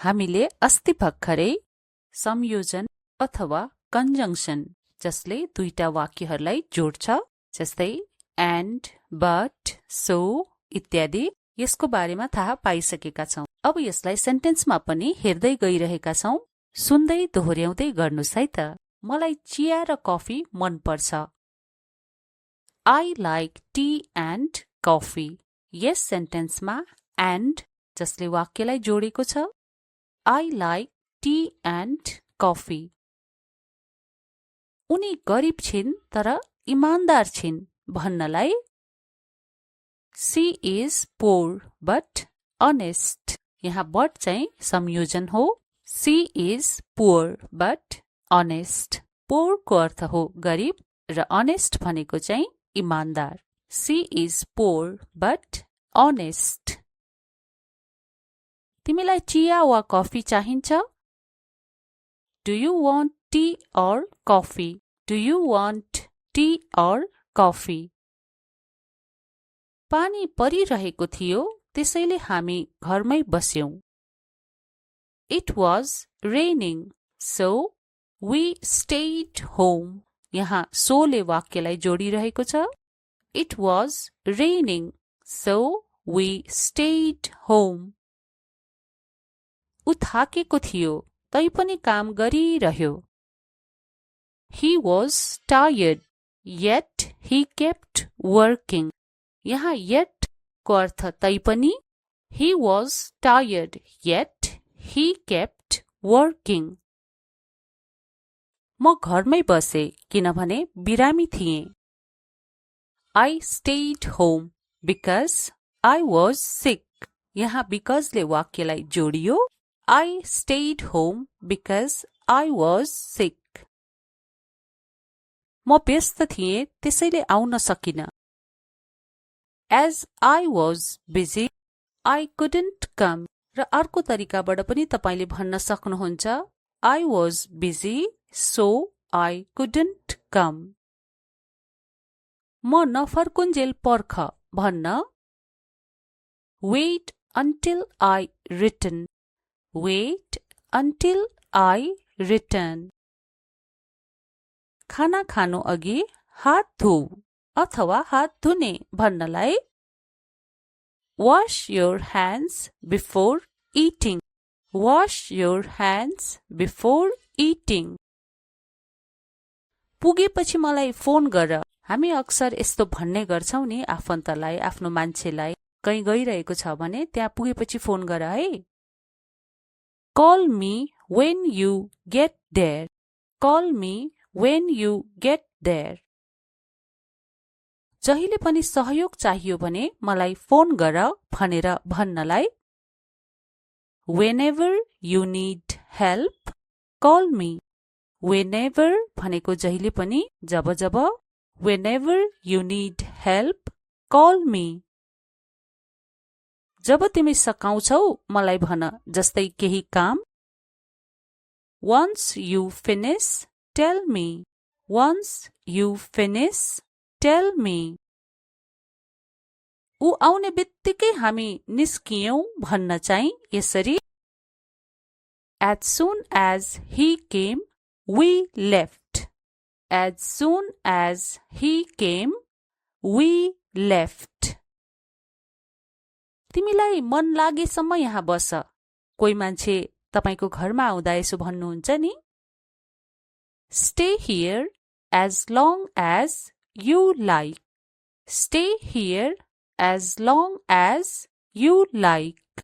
हामीले अस्ति भर्खरै संयोजन अथवा कन्जङ्सन जसले दुईटा वाक्यहरूलाई जोड्छ, जस्तै एन्ड, बट, सो इत्यादि, यसको बारेमा थाहा पाइसकेका छौं। अब यसलाई सेन्टेन्समा पनि हेर्दै गइरहेका छौं। सुन्दै दोहोर्याउँदै गर्नुस् है त। मलाई चिया र कफी मन पर्छ। I like tea and coffee. Yes सेन्टेन्समा एन्ड जसले वाक्यलाई जोडेको छ। I like tea and coffee. उनी गरिब छिन् तर इमानदार छिन् भन्नलाई She is poor but honest. यहाँ but चाहिँ संयोजन हो। She is poor but honest. Poor को अर्थ हो गरिब र honest भनेको चाहिँ इमानदार। She is poor but honest. तिमीलाई चिया वा कफी चाहिन्छ? Do you want tea or coffee? Do you want tea or coffee? पानी परिरहेको थियो त्यसैले हामी घरमै बस्यौं। It was raining so we stayed home. यहाँ so ले वाक्यलाई जोडिरहेको छ। It was raining so we stayed home. उ थाकेको थियो तैपनि काम गरिरह्यो। He was tired yet he kept working. यहाँ yet को अर्थ तैपनि। He was tired yet he kept working. म घरमै बसे किनभने बिरामी थिएँ। I stayed home because I was sick. यहाँ because ले वाक्यलाई जोडियो। I stayed home because I was sick. म व्यस्त थिएँ त्यसैले आउन सकिन। As I was busy, I couldn't come. र अर्को तरिकाबाट पनि तपाईले भन्न सक्नुहुन्छ I was busy, so I couldn't come. म नफर्कुन्जेल पर्ख भन्न Wait until I return. Wait until I return. खाना खानु अघि हात धुऊ अथवा हात धुने भन्नलाई Wash your hands before eating. Wash your hands before eating. पुगेपछि मलाई फोन गर। हामी अक्सर यस्तो भन्ने गर्छौं नि आफन्तलाई, आफ्नो मान्छेलाई। कहीँ गइरहेको छ भने त्यहाँ पुगेपछि फोन गर है। Call me when you get there. Call me when you get there. जहिले पनि सहयोग चाहियो भने मलाई फोन गर भनेर भन्नलाई Whenever you need help, call me. Whenever भनेको जहिले पनि जब जब। Whenever you need help, call me. जब तिमी सकाउँछौ मलाई भन, जस्तै केही काम। Once you finish, tell me. Once you finish, tell me. ऊ आउने बित्तिकै हामी निस्कियौं भन्न चाहिँ यसरी As soon as he came, we left. As soon as he came, we left. तिमीलाई मन लागेसम्म यहाँ बस। कोही मान्छे तपाईको घरमा आउँदा यसो भन्नुहुन्छ नि Stay here as long as you like. Stay here as long as you like.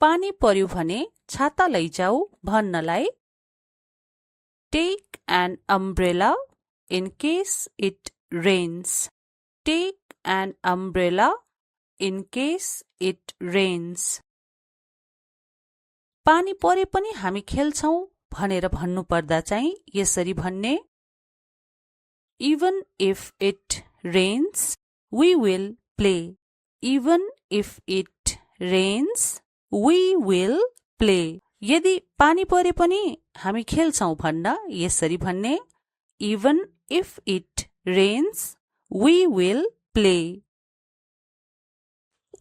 पानी पर्यो भने छाता लैजाऊ भन्नलाई Take an umbrella in case it rains. Take an umbrella in case it rains. पानी परे पनि हामी खेल्छौं भनेर भन्नु पर्दा चाहिँ यसरी भन्ने Even if it rains, we will play. Even if it rains, we will play. यदि पानी परे पनि हामी खेल्छौं भन्न यसरी भन्ने Even if it rains, we will play.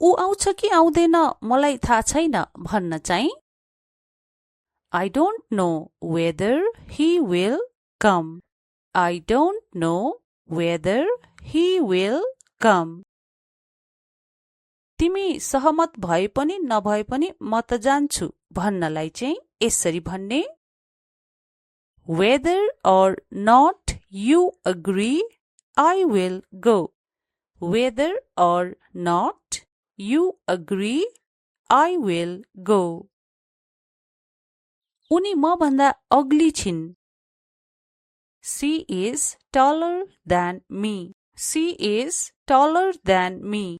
ऊ आउँछ कि आउँदैन मलाई थाहा छैन भन्न चाहिँ I don't know whether he will come. I don't know whether he will come. तिमी सहमत भए पनि नभए पनि म त जान्छु भन्नलाई चाहिँ यसरी भन्ने Whether or not you agree, I will go. Whether or not you agree, I will go. उनी म भन्दा अग्ली छिन् She is taller than me. She is taller than me.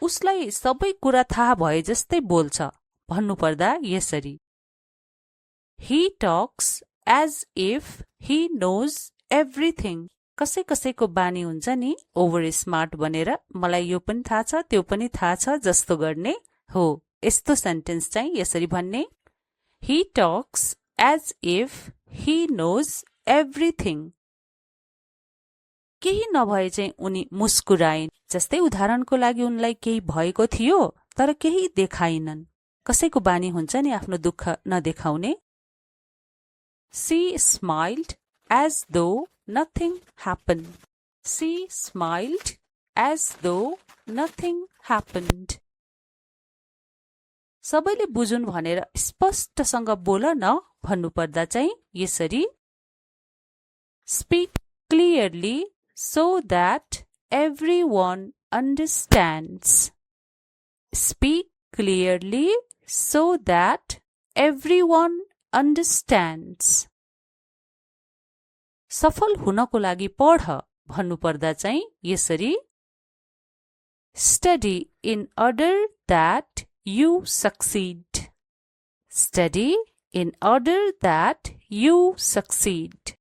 उसलाई सबै कुरा थाहा भए जस्तै बोल्छ भन्नुपर्दा यसरी He talks as if he knows everything. कसैको बानी हुन्छ नि ओभर स्मार्ट बनेर मलाई यो पनि थाहा छ त्यो पनि थाहा छ जस्तो गर्ने हो यस्तो सेन्टेन्स चाहिँ यसरी भन्ने He talks as if he knows everything. केही नभए चाहिँ उनी मुस्कुराइन् जस्तै उदाहरणको लागि उनलाई केही भएको थियो तर केही देखाइनन् कसैको बानी हुन्छ नि आफ्नो दुःख नदेखाउने She smiled as though nothing happened. She smiled as though nothing happened. सबैले बुझुन् भनेर स्पष्टसँग बोल न भन्नुपर्दा चाहिँ यसरी Speak clearly so that everyone understands. Speak clearly so that everyone understands. सफल हुनको लागि पढ भन्नुपर्दा चाहिँ यसरी Study in order that you succeed. Study in order that you succeed.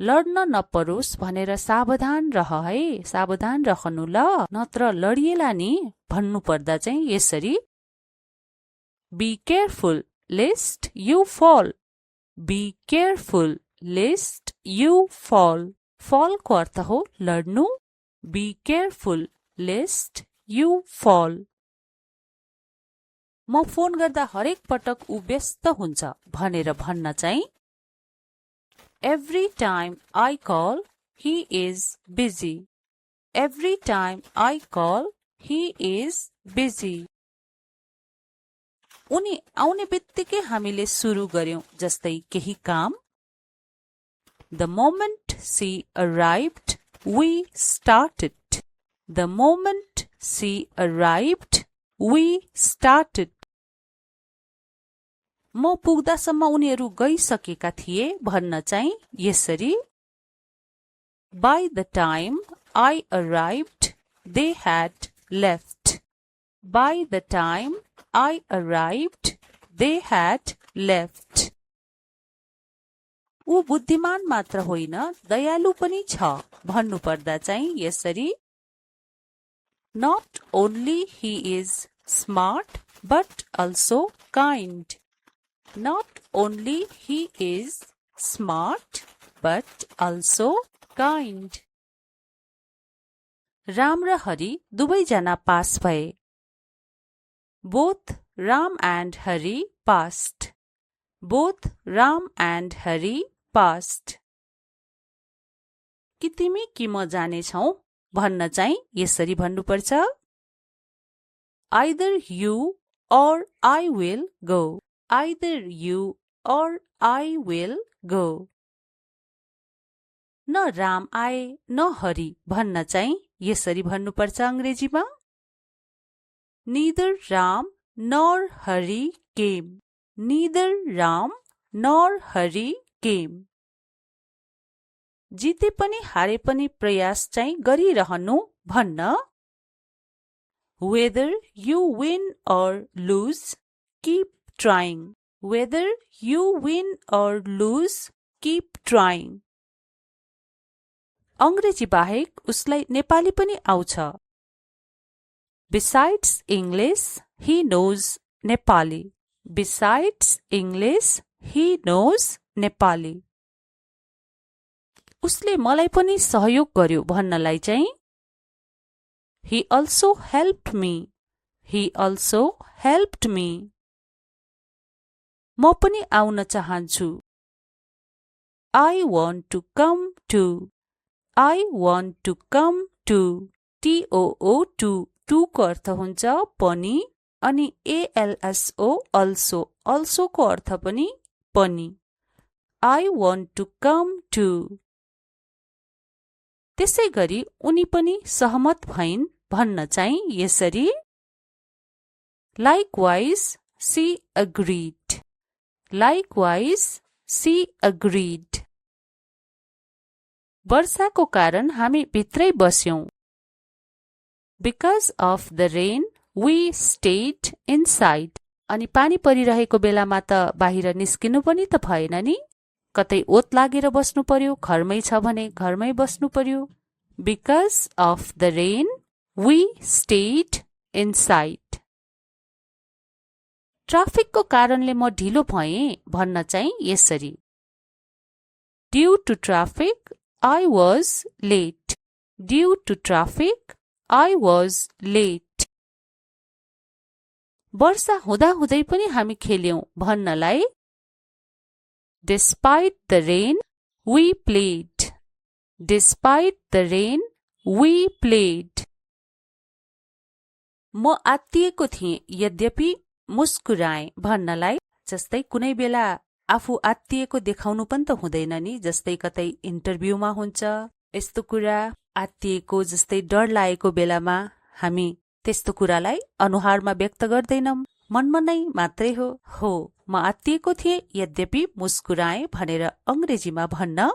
लड्न नपरोस् भनेर सावधान रह है सावधान रहनु ल नत्र लडिएला नि भन्नुपर्दा चाहिँ यसरी Be careful lest you fall. Be careful lest you fall. Fall को अर्थ हो लड्नु Be careful lest you fall. म फोन गर्दा हरेक पटक ऊ व्यस्त हुन्छ भनेर भन्न चाहिँ Every time I call, he is busy. Every time I call, he is busy. उनी आउने बित्तिकै हामीले सुरु गर्यौं जस्तै केही काम The moment she arrived, we started. The moment she arrived, we started. म पुग्दासम्म उनीहरू गइसकेका थिए भन्न चाहिँ यसरी By the time I arrived, they had left. By the time I arrived, they had left. ऊ बुद्धिमान मात्र होइन दयालु पनि छ भन्नुपर्दा चाहिँ यसरी Not only he is smart but also kind. Not only he is smart but also kind. Ram र हरि दुवैजना पास भए Both Ram and Hari passed. Both Ram and Hari passed. कि तिमी कि म जानेछौ भन्न चाहिँ यसरी भन्नुपर्छ Either you or I will go. Either you or I will go. न राम आए न हरि भन्न चाहिँ यसरी भन्नुपर्छ अंग्रेजीमा Neither Ram nor Hari came. Neither Ram nor Hari came. जिते पनि हारे पनि प्रयास चाहिँ गरिरहनु भन्न Whether you win or lose, keep trying. Whether you win or lose, keep trying. अंग्रेजी बाहेक उसलाई नेपाली पनि आउँछ Besides English, he knows Nepali. Besides English, he knows Nepali. उसले मलाई पनि सहयोग गर्यो भन्नलाई चाहिँ He also helped me. He also helped me. म पनि आउन चाहन्छु. I want to come too. I want to come too. TOO to को अर्थ हुन्छ पनि अनि ALSO also को अर्थ पनि पनि. I want to come too. त्यसै गरी उनी पनि सहमत भइन् भन्न चाहिँ यसरी. Likewise, she agreed. Likewise, she agreed. वर्षाको कारण हामी भित्रै बस्यौं. Because of the rain, we stayed inside. अनि पानी परिरहेको बेलामा त बाहिर निस्किनु पनि त भएन नि. कतै ओत लागेर बस्नु पर्यो, घरमै छ भने घरमै बस्नु पर्यो. Because of the rain, we stayed inside. ट्राफिकको कारणले म ढिलो भएँ भन्न चाहिँ यसरी. Due to traffic, I was late. Due to traffic, I was late. वर्षा हुँदाहुँदै पनि हामी खेल्यौं भन्नलाई Despite the rain, we played. Despite the rain, we played. म आत्तिएको थिएँ यद्यपि मुस्कुराएँ भन्नलाई जस्तै कुनै बेला आफू आत्तिएको देखाउनु पनि त हुँदैन नि. जस्तै कतै इन्टरभ्यूमा हुन्छ यस्तो कुरा आत्तिएको जस्तै डर लागेको बेलामा हामी त्यस्तो कुरालाई अनुहारमा व्यक्त गर्दैनौं, मनमा नै मात्रै हो. म आत्तिएको थिएँ यद्यपि मुस्कुराएँ भनेर अंग्रेजीमा भन्न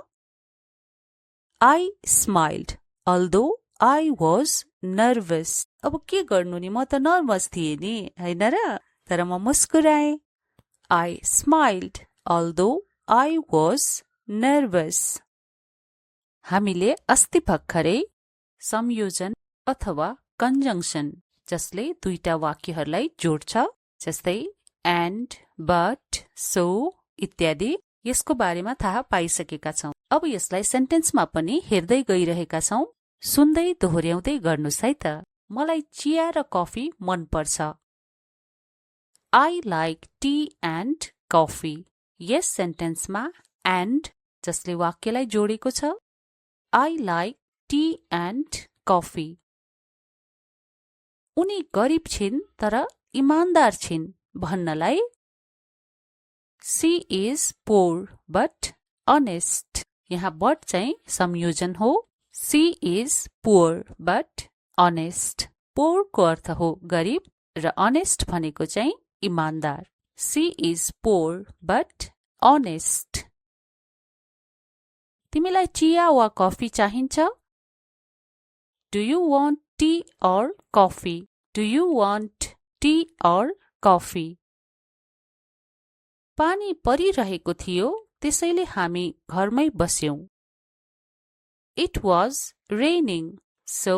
I smiled although I was nervous. अब के गर्नु नि, म त नर्भस थिएँ नि हैन र, तर म मुस्कुराएँ. I smiled although I was nervous. हामीले अस्ति भर्खरै संयोजन अथवा कन्जंक्सन जसले दुईटा वाक्यहरूलाई जोड्छ जस्तै and, but, so इत्यादि यसको बारेमा थाहा पाइसकेका छौं. अब यसलाई सेन्टेन्समा पनि हेर्दै गइरहेका छौं. सुन्दै दोहोर्याउँदै गर्नुस् है त. मलाई चिया र कफी मन पर्छ. I like tea and coffee. Yes सेन्टेन्समा and जसले वाक्यलाई जोडेको छ. I like tea and coffee. उनी गरिब छिन् तर इमानदार छिन् भन्नलाई She is poor but honest. यहाँ but चाहिँ संयोजन हो. She is poor but honest. Poor को अर्थ हो गरिब र honest भनेको चाहिँ इमानदार. She is poor but honest. तिमीलाई चिया वा कफी चाहिन्छ? Do you want tea or coffee? Do you want tea or coffee? पानी परिरहेको थियो त्यसैले हामी घरमै बस्यौं. It was raining so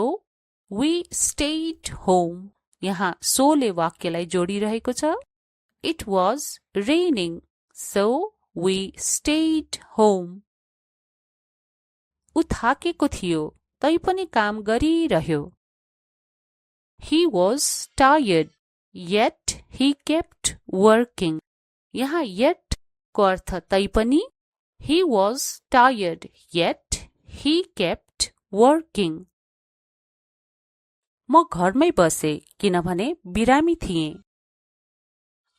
we stayed home. यहाँ so ले वाक्यलाई जोडिरहेको छ. It was raining so we stayed home. उ थाकेको थियो तैपनि काम गरिरह्यो. He was tired yet he kept working. यहाँ yet को अर्थ तैपनि. He was tired yet he kept working. म घरमै बसे किनभने बिरामी थिएँ.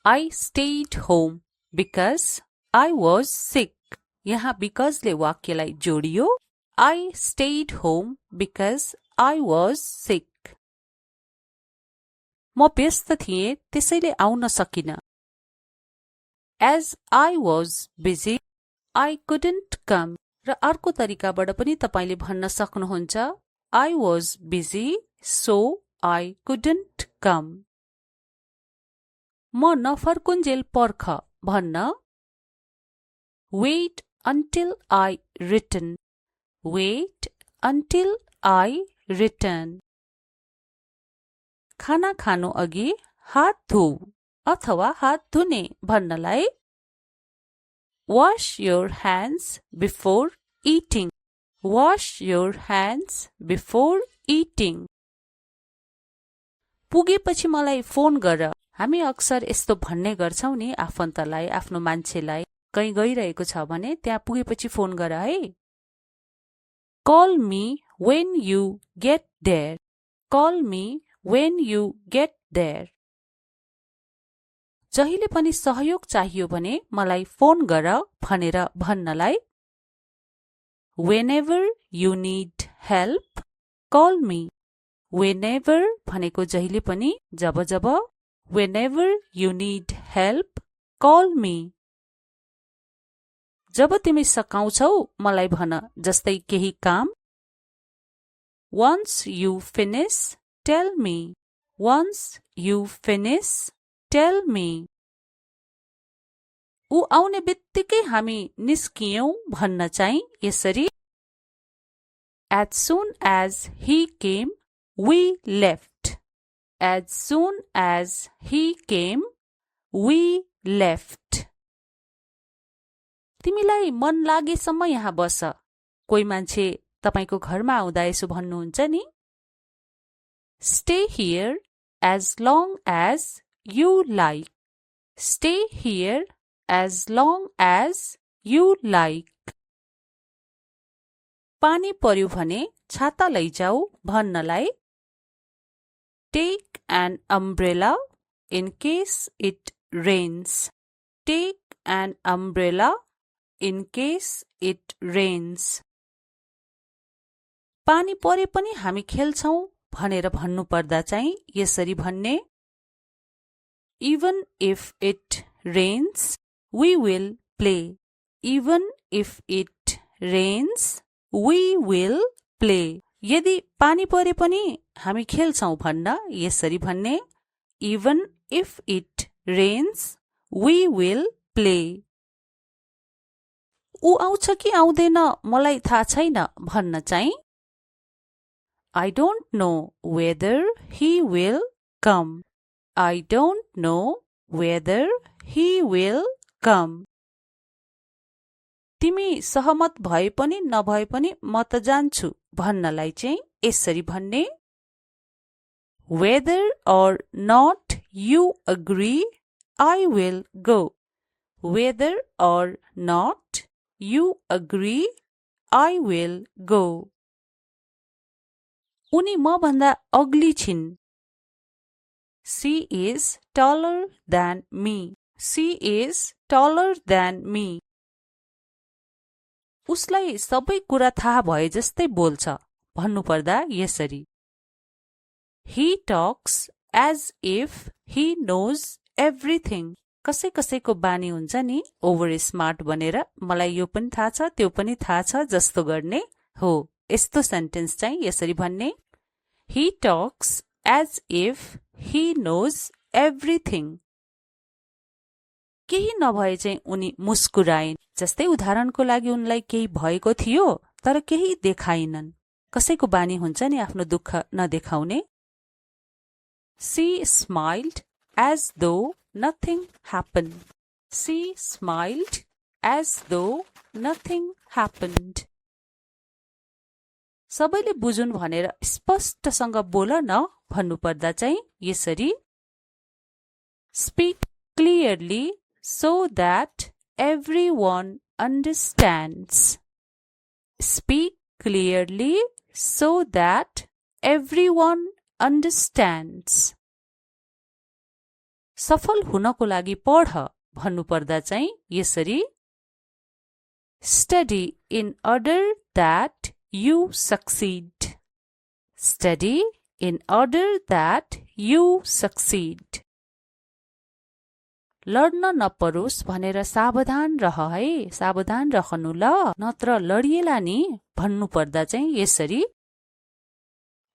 I stayed home because I was sick. यहाँ because ले वाक्यलाई जोडियो. I stayed home because I was sick. म व्यस्त थिएँ त्यसैले आउन सकिन. As I was busy, I couldn't come. र अर्को तरिकाबाट पनि तपाईले भन्न सक्नुहुन्छ I was busy so I couldn't come. म नफर्कुन्जेल पर्ख भन्न Wait until I return. Wait until I return. खाना खानु अघि हात धुऊ अथवा हात धुने भन्नलाई Wash your hands before eating. Wash your hands before eating. पुगेपछि मलाई फोन गर। हामी अक्सर यस्तो भन्ने गर्छौं नि आफन्तलाई, आफ्नो मान्छेलाई, कहीँ गइरहेको छ भने त्यहाँ पुगेपछि फोन गर है। Call me when you get there. Call me when you get there. जहिले पनि सहयोग चाहियो भने मलाई फोन गर भनेर भन्नलाई Whenever you need help, call me. Whenever भनेको जहिले पनि, जब जब। Whenever you need help, call me. जब तिमी सकाउँछौ मलाई भन, जस्तै केही काम। Once you finish, tell me. Once you finish, tell me. ऊ आउने बित्तिकै हामी निस्कियौं भन्न चाहिँ यसरी As soon as he came, we left. As soon as he came, we left. तिमीलाई मन लागेसम्म यहाँ बस। कोही मान्छे तपाईको घरमा आउँदा यसो भन्नुहुन्छ नि Stay here as long as you like. Stay here as long as you like. पानी पर्यो भने छाता लैजाऊ भन्नलाई Take an umbrella in case it rains. Take an umbrella in case it rains. पानी परे पनि हामी खेल्छौं भनेर भन्नु पर्दा चाहिँ यसरी भन्ने Even if it rains, we will play. Even if it rains, we will play. यदि पानी परे पनि हामी खेल्छौं भन्न यसरी भन्ने Even if it rains, we will play. ऊ आउँछ कि आउँदैन मलाई थाहा छैन भन्न चाहिँ I don't know whether he will come. I don't know whether he will come. तिमी सहमत भए पनि नभए पनि म त जान्छु भन्नलाई चाहिँ यसरी भन्ने Whether or not you agree, I will go. Whether or not you agree, I will go. उनी म भन्दा अग्ली छिन् She is taller than me. She is taller than me. उसलाई सबै कुरा थाहा भए जस्तै बोल्छ भन्नुपर्दा यसरी He talks as if he knows everything. कसै कसैको बानी हुन्छ नि ओभर स्मार्ट बनेर मलाई यो पनि थाहा छ त्यो पनि थाहा छ जस्तो गर्ने हो यस्तो सेन्टेन्स चाहिँ यसरी भन्ने He talks as if he knows everything. केही नभए चाहिँ उनी मुस्कुराइन् जस्तै उदाहरणको लागि उनलाई केही भएको थियो तर केही देखाइनन् कसैको बानी हुन्छ नि आफ्नो दुःख नदेखाउने She smiled as though nothing happened. She smiled as though nothing happened. सबैले बुझुन् भनेर स्पष्टसँग बोल न भन्नुपर्दा चाहिँ यसरी Speak clearly so that everyone understands. Speak clearly so that everyone understands. सफल हुनको लागि पढ भन्नुपर्दा चाहिँ यसरी Study in order that you succeed. Study in order that you succeed. लड्न नपरोस् भनेर सावधान रह है सावधान रहनु ल नत्र लडिएला नि भन्नुपर्दा चाहिँ यसरी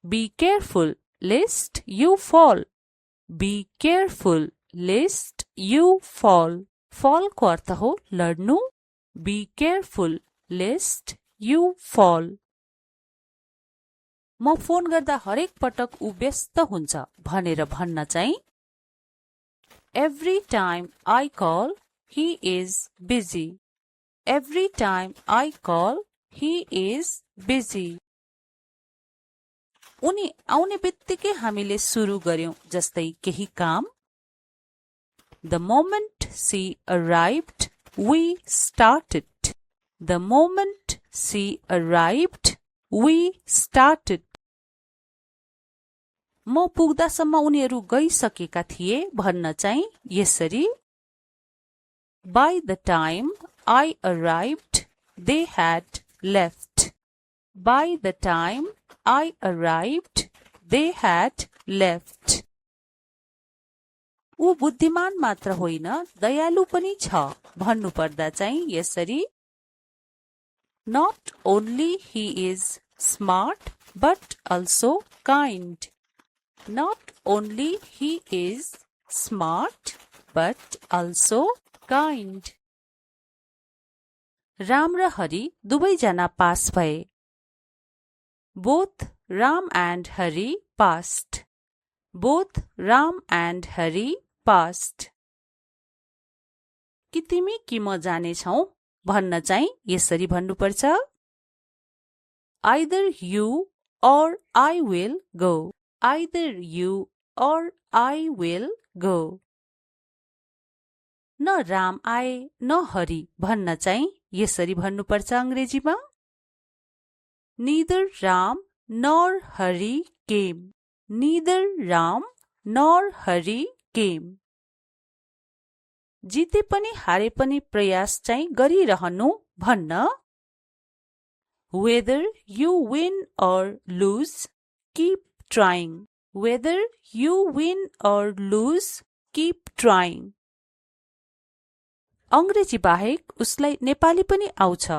Be careful lest you fall. Be careful lest you fall. Fall को अर्थ हो लड्नु Be careful lest you fall. म फोन गर्दा हरेक पटक ऊ व्यस्त हुन्छ भनेर भन्न चाहिँ Every time I call, he is busy. Every time I call, he is busy. उनी आउने बित्तिकै हामीले सुरु गर्यौं जस्तै केही काम. The moment she arrived, we started. The moment she arrived, we started. म पुग्दासम्म उनीहरू गइसकेका थिए भन्न चाहिँ यसरी. By the time I arrived, they had left. By the time I arrived, they had left. ऊ बुद्धिमान मात्र होइन दयालु पनि छ भन्नु पर्दा चाहिँ यसरी. Not only he is smart but also kind. Not only he is smart but also kind. Ram र हरि दुवैजना पास भए. Both Ram and Hari passed. Both Ram and Hari passed. कि तिमी कि म जानेछौ भन्न चाहिँ यसरी भन्नुपर्छ. Either you or I will go. Either you or I will go. न राम आए न हरि भन्न चाहिँ यसरी भन्नुपर्छ अंग्रेजीमा. Neither Ram nor Hari came. Neither Ram nor Hari came. जिते पनि हारे पनि प्रयास चाहिँ गरिरहनु भन्न. Whether you win or lose, keep trying. Whether you win or lose, keep trying. अंग्रेजी बाहेक उसलाई नेपाली पनि आउँछ.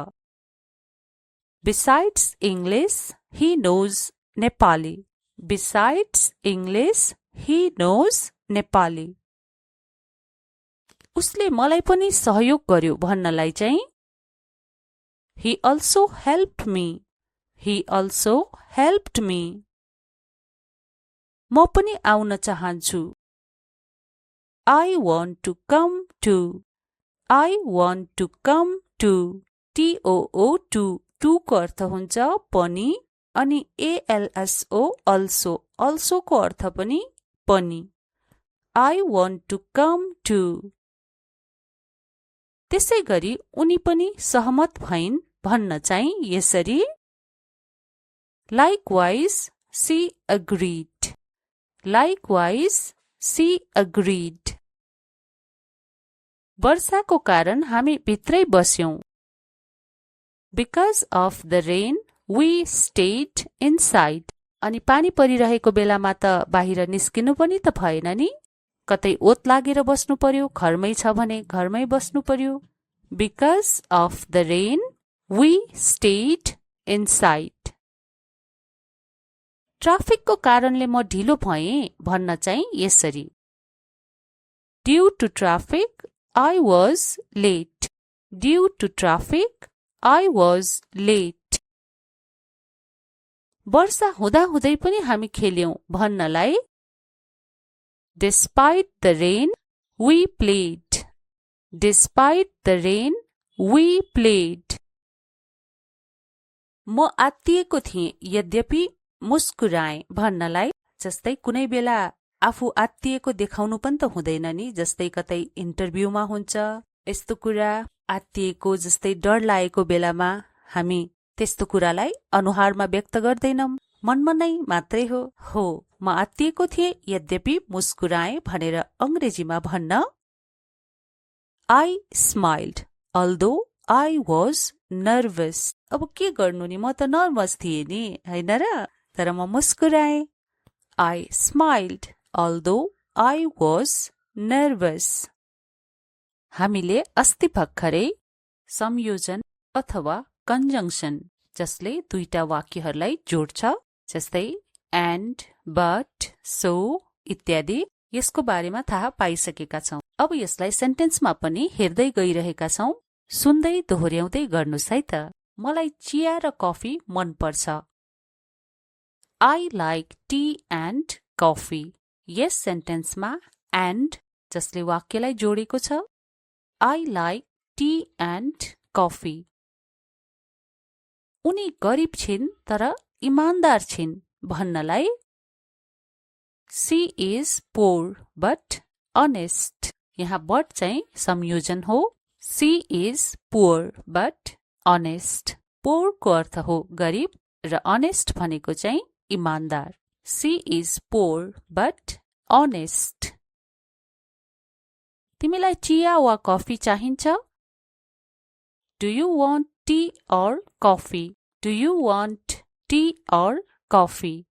Besides English, he knows Nepali. Besides English, he knows Nepali. उसले मलाई पनि सहयोग गर्यो भन्नलाई चाहिँ He also helped me. He also helped me. म पनि आउन चाहन्छु. I want to come too. I want to come too. TOO2 too को अर्थ हुन्छ पनि अनि ALSO also को अर्थ पनि पनि. I want to come too. त्यसै गरी उनी पनि सहमत भइन् भन्न चाहिँ यसरी. Likewise she agreed. Likewise she agreed. वर्षाको कारण हामी भित्रै बस्यौं. Because of the rain, we stayed inside. अनि पानी परिरहेको बेलामा त बाहिर निस्किनु पनि त भएन नि. कतै ओत लागेर बस्नु पर्यो, घरमै छ भने घरमै बस्नु पर्यो. Because of the rain, we stayed inside. ट्राफिकको कारणले म ढिलो भएँ भन्न चाहिँ यसरी. Due to traffic, I was late. Due to traffic, I was late. वर्षा हुँदा हुँदै पनि हामी खेल्यौं भन्नलाई Despite the rain, we played. Despite the rain, we played. म आत्तिएको थिएँ यद्यपि मुस्कुराएँ भन्नलाई जस्तै कुनै बेला आफू आत्तिएको देखाउनु पनि त हुँदैन नि. जस्तै कतै इन्टरभ्यूमा हुन्छ यस्तो कुरा आत्तिएको जस्तै डर लागेको बेलामा हामी त्यस्तो कुरालाई अनुहारमा व्यक्त गर्दैनौं, मनमा नै मात्रै हो. म आत्तिएको थिएँ यद्यपि मुस्कुराएँ भनेर अंग्रेजीमा भन्न I smiled although I was nervous. अब के गर्नु नि, म त नर्भस थिएँ नि हैन र, तर म मुस्कुराएँ. I smiled although I was nervous. हामीले अस्ति भर्खरै संयोजन अथवा कन्जङ्सन जसले दुईटा वाक्यहरूलाई जोड्छ जस्तै and, but, so इत्यादि यसको बारेमा थाहा पाइसकेका छौं. अब यसलाई सेन्टेन्समा पनि हेर्दै गइरहेका छौं. सुन्दै दोहोर्याउँदै गर्नुस् है त. मलाई चिया र कफी मन पर्छ. I like tea and coffee. Yes सेन्टेन्समा and जसले वाक्यलाई जोडेको छ. I like tea and coffee. उनी गरिब छिन् तर इमानदार छिन् भन्नलाई She is poor but honest. यहाँ but चाहिँ संयोजन हो. She is poor but honest. Poor को अर्थ हो गरिब र honest भनेको चाहिँ इमानदार. She is poor but honest. तिमीलाई चिया वा कफी चाहिन्छ? Do you want tea or coffee? Do you want tea or coffee?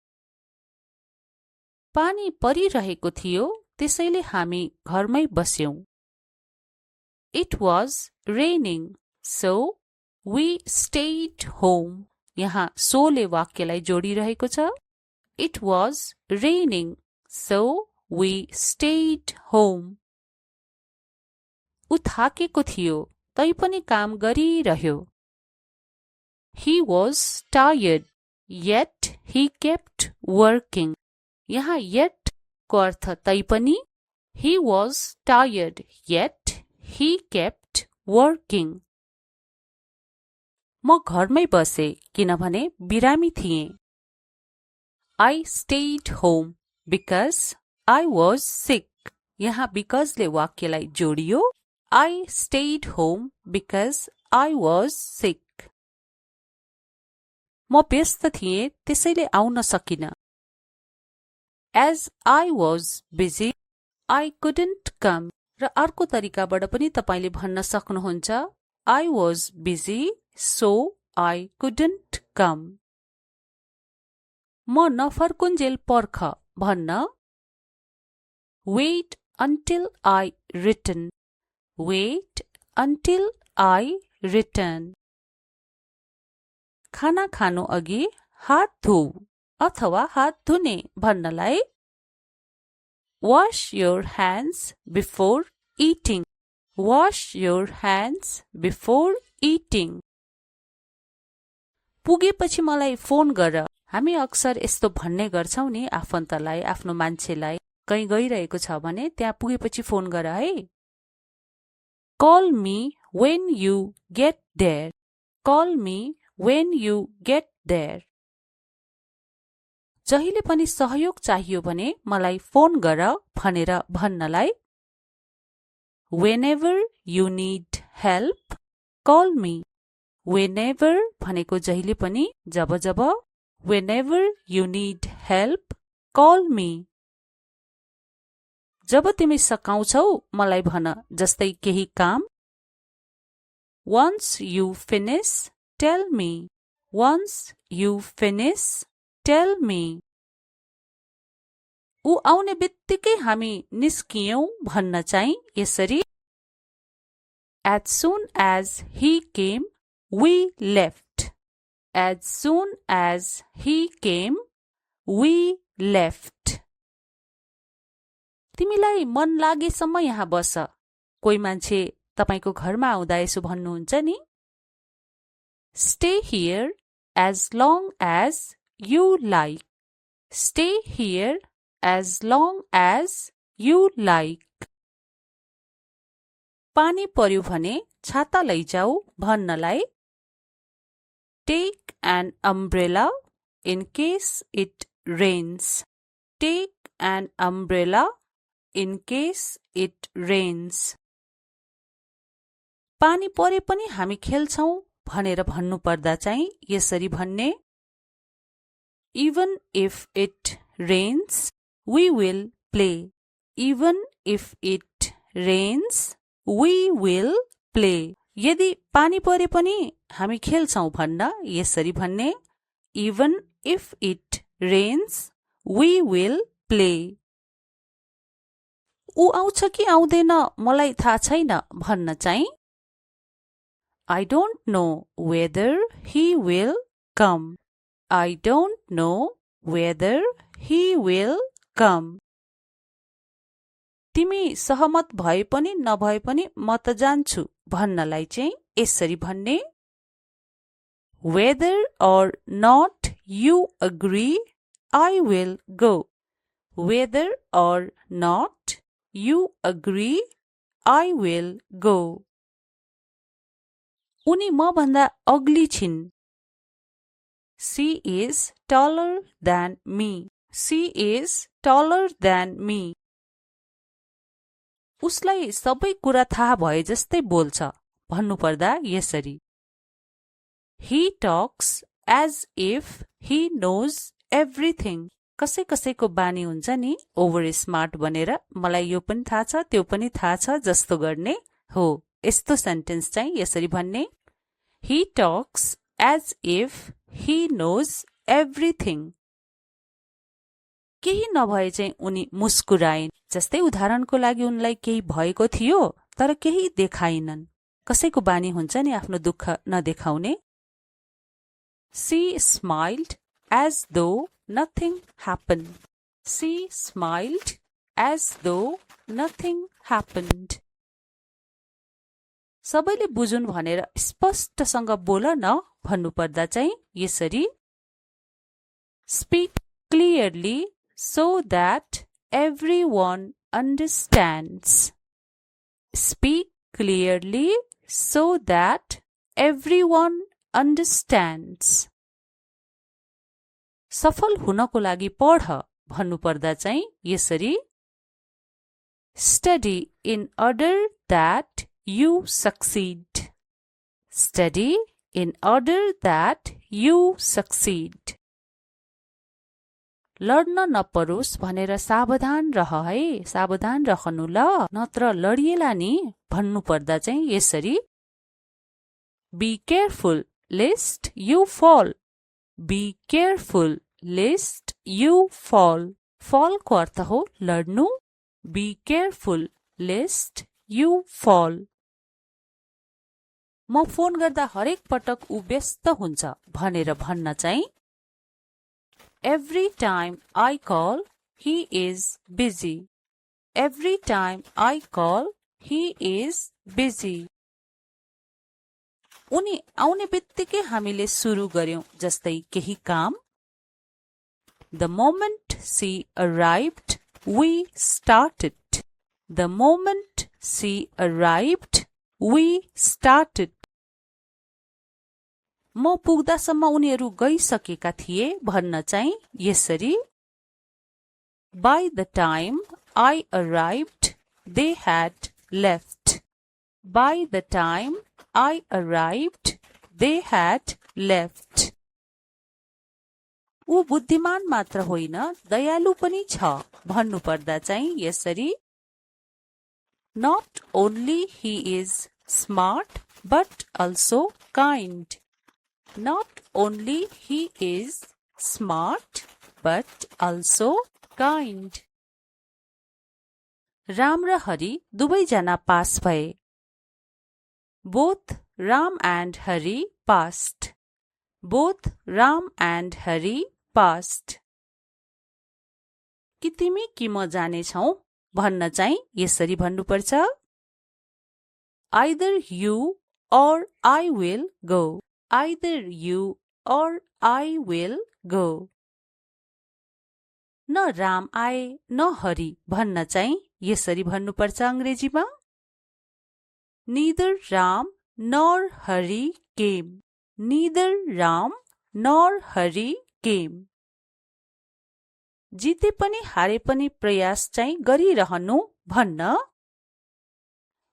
पानी परिरहेको थियो त्यसैले हामी घरमै बस्यौं. It was raining so we stayed home. यहाँ so ले वाक्यलाई जोडिरहेको छ. It was raining so we stayed home. उ थाकेको थियो तैपनि काम गरिरह्यो. He was tired yet he kept working. यहाँ yet को अर्थ तैपनि. He was tired yet he kept working. म घरमै बसे किनभने बिरामी थिएँ. I stayed home because I was sick. यहाँ because ले वाक्यलाई जोडियो. I stayed home because I was sick. म व्यस्त थिएँ त्यसैले आउन सकिन. As I was busy, I couldn't come. र अर्को तरिकाबाट पनि तपाईले भन्न सक्नुहुन्छ I was busy, so I couldn't come. म नफर्कुन्जेल पर्ख भन्न Wait until I return. Wait until I return. खाना खानु अघि हात धुऊ अथवा हात धुने भन्नलाई Wash your hands before eating. Wash your hands before eating. पुगेपछि मलाई फोन गर. हामी अक्सर यस्तो भन्ने गर्छौं नि आफन्तलाई, आफ्नो मान्छेलाई. कहीँ गइरहेको छ भने त्यहाँ पुगेपछि फोन गर है. Call me when you get there. Call me when you get there. जहिले पनि सहयोग चाहियो भने मलाई फोन गर भनेर भन्नलाई Whenever you need help, call me. Whenever भनेको जहिले पनि जब जब. Whenever you need help, call me. जब तिमी सकाउँछौ मलाई भन जस्तै केही काम. Once you finish, tell me. Once you finish, tell me. ऊ आउने बित्तिकै हामी निस्कियौं भन्न चाहिँ यसरी As soon as he came, we left. As soon as he came, we left. तिमीलाई मन लागेसम्म यहाँ बस. कोही मान्छे तपाईको घरमा आउँदा यसो भन्नुहुन्छ नि. Stay here as long as you like. Stay here as long as you like. पानी पर्यो भने छाता लैजाऊ भन्नलाई Take an umbrella in case it rains. Take an umbrella in case it rains. पानी परे पनि हामी खेल्छौं भनेर भन्नु पर्दा चाहिँ यसरी भन्ने Even if it rains, we will play. Even if it rains, we will play. यदि पानी परे पनि हामी खेल्छौं भन्न यसरी भन्ने Even if it rains, we will play. ऊ आउँछ कि आउँदैन मलाई थाहा छैन भन्न चाहिँ I don't know whether he will come. I don't know whether he will come. तिमी सहमत भए पनि नभए पनि म त जान्छु भन्नलाई चाहिँ यसरी भन्ने Whether or not you agree, I will go. Whether or not you agree, I will go. उनी म भन्दा अग्ली छिन्. She is taller than me. She is taller than me. उसलाई सबै कुरा थाहा भए जस्तै बोल्छ भन्नुपर्दा यसरी He talks as if he knows everything. कसैको बानी हुन्छ नि ओभर स्मार्ट बनेर मलाई यो पनि थाहा छ त्यो पनि थाहा छ जस्तो गर्ने हो यस्तो सेन्टेन्स चाहिँ यसरी भन्ने He talks as if he knows everything. केही नभए चाहिँ उनी मुस्कुराइन् जस्तै उदाहरणको लागि उनलाई केही भएको थियो तर केही देखाइनन् कसैको बानी हुन्छ नि आफ्नो दुःख नदेखाउने She smiled as though nothing happened. She smiled as though nothing happened. सबैले बुझुन् भनेर स्पष्टसँग बोल न भन्नुपर्दा चाहिँ यसरी Speak clearly so that everyone understands. Speak clearly so that everyone understands. सफल हुनको लागि पढ भन्नुपर्दा चाहिँ यसरी Study in order that you succeed. Study in order that you succeed. लड्न नपरोस् भनेर सावधान रह है सावधान रहनु ल नत्र लडिएला नि भन्नुपर्दा चाहिँ यसरी Be careful lest you fall. Be careful lest you fall. Fall को अर्थ हो लड्नु. Be careful lest you fall. म फोन गर्दा हरेक पटक उ व्यस्त हुन्छ भनेर भन्न चाहिँ Every time I call, he is busy. Every time I call, he is busy. उनी आउने बित्तिकै हामीले सुरु गर्यौं जस्तै केही काम The moment she arrived, we started. The moment she arrived, we started. म पुग्दासम्म उनीहरू गइसकेका थिए भन्न चाहिँ यसरी By the time I arrived, they had left. By the time I arrived, they had left. ऊ बुद्धिमान मात्र होइन दयालु पनि छ भन्नुपर्दा चाहिँ यसरी Not only he is smart but also kind. Not only he is smart but also kind. Ram र हरि दुवैजना पास भए Both Ram and Hari passed. Both Ram and Hari passed. कि तिमी कि म जानेछौ भन्न चाहिँ यसरी भन्नुपर्छ Either you or I will go. Either you or I will go. न राम आए न हरि भन्न चाहिँ यसरी भन्नुपर्छ अंग्रेजीमा Neither Ram nor Hari came. Neither Ram nor Hari came. जिते पनि हारे पनि प्रयास चाहिँ गरिरहनु भन्न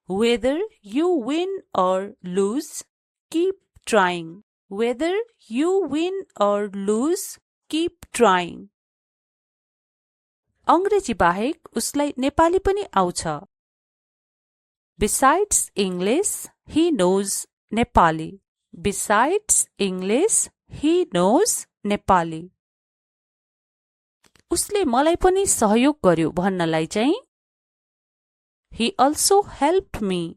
Whether you win or lose, keep trying. Whether you win or lose, keep trying. अंग्रेजी बाहेक उसलाई नेपाली पनि आउँछ Besides English, he knows Nepali. Besides English, he knows Nepali. उसले मलाई पनि सहयोग गर्यो भन्नलाई चाहिँ He also helped me.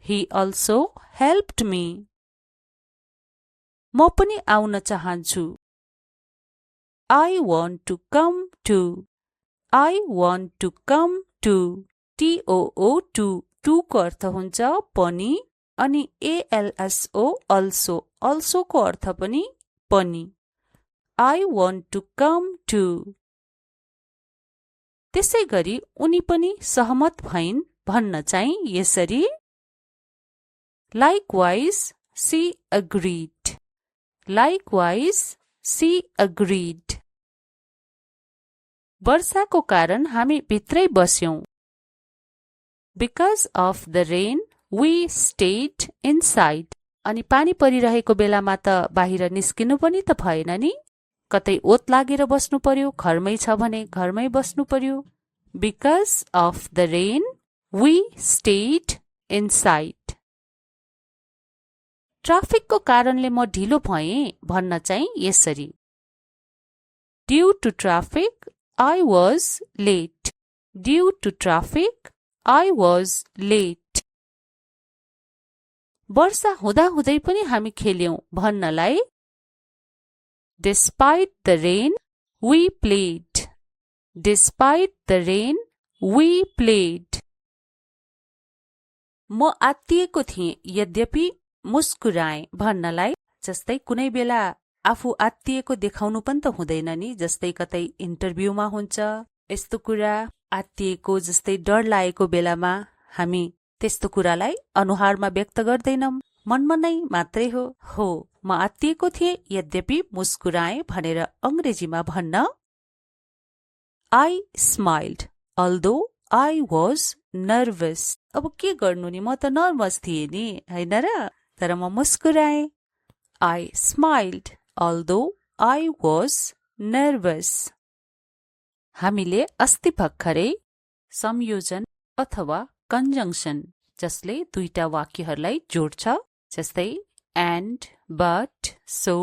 He also helped me. म पनि आउन चाहन्छु I want to come to. I want to come to. TOO2 too को अर्थ हुन्छ पनि अनि ALSO also को अर्थ पनि पनि I want to come to. त्यसै गरी उनी पनि सहमत भइन् भन्न चाहिँ यसरी Likewise she agreed. Likewise She agreed. वर्षाको कारण हामी भित्रै बस्यौं. Because of the rain, we stayed inside. अनि पानी परिरहेको बेलामा त बाहिर निस्किनु पनि त भएन नि. कतै ओत लागेर बस्नु पर्यो, घरमै छ भने घरमै बस्नु पर्यो. Because of the rain, we stayed inside. ट्राफिकको कारणले म ढिलो भएँ भन्न चाहिँ यसरी. Due to traffic, I was late. Due to traffic, I was late. वर्षा हुँदाहुँदै पनि हामी खेल्यौं भन्नलाई Despite the rain, we played. Despite the rain, we played. म आत्तिएको थिएँ यद्यपि मुस्कुराएँ भन्नलाई जस्तै कुनै बेला आफू आत्तिएको देखाउनु पनि त हुँदैन नि. जस्तै कतै इन्टरभ्यूमा हुन्छ यस्तो कुरा आत्तिएको जस्तै डर लागेको बेलामा हामी त्यस्तो कुरालाई अनुहारमा व्यक्त गर्दैनौं, मनमा नै मात्रै हो. म आत्तिएको थिएँ यद्यपि मुस्कुराएँ भनेर अंग्रेजीमा भन्न I smiled although I was nervous. अब के गर्नु नि, म त नर्भस थिएँ नि हैन र, तर म मुस्कुराएँ. I smiled although I was nervous. हामीले अस्ति भर्खरै संयोजन अथवा कन्जंक्सन जसले दुईटा वाक्यहरूलाई जोड्छ जस्तै and, but, so